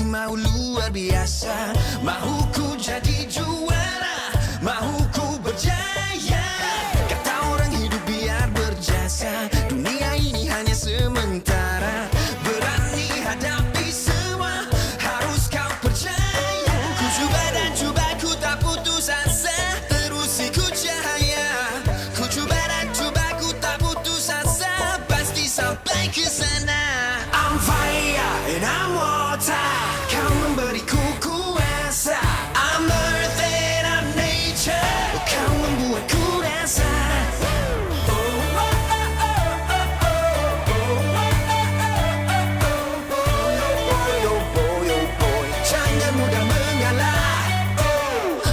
mau luar biasa. Mahu ku jadi juara, mahu ku berjaya. Kata orang hidup biar berjasa, dunia ini hanya sementara. Berani hadapi semua, harus kau percaya. Ku cuba dan cuba, ku tak putus asa, terus ikut cahaya. Ku cuba dan cuba, ku tak putus asa, pasti sampai ke sana. I'm fire and I'm water, kau memberiku kuasa. I'm earth and I'm nature, kau membuatku rasa. Jangan mudah mengalah,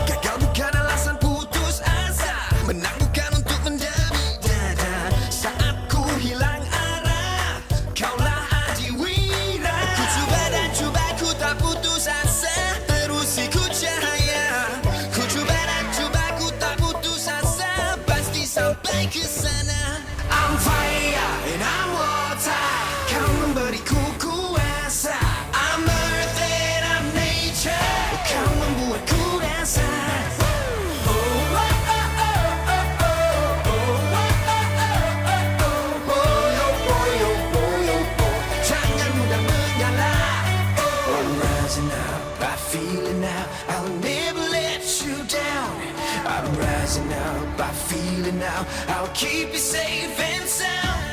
gagal bukan alasan putus asa, menang bukan untuk mendemi dada. Saat ku hilang arah, kaulah adiwira. Ku cuba dan cuba, ku tak putus asa, terus ikut cahaya. Ku cuba dan cuba, ku tak putus asa, pasti sampai ke sana. I'm fire and I'm water, kau memberiku kuasa. I'm earth and I'm nature, kau membuatku rasa. Jangan mudah mengalah. I'm rising up, I feel it now, I'll never let you down. I'm rising up, I feel it now, I'll keep you safe and sound.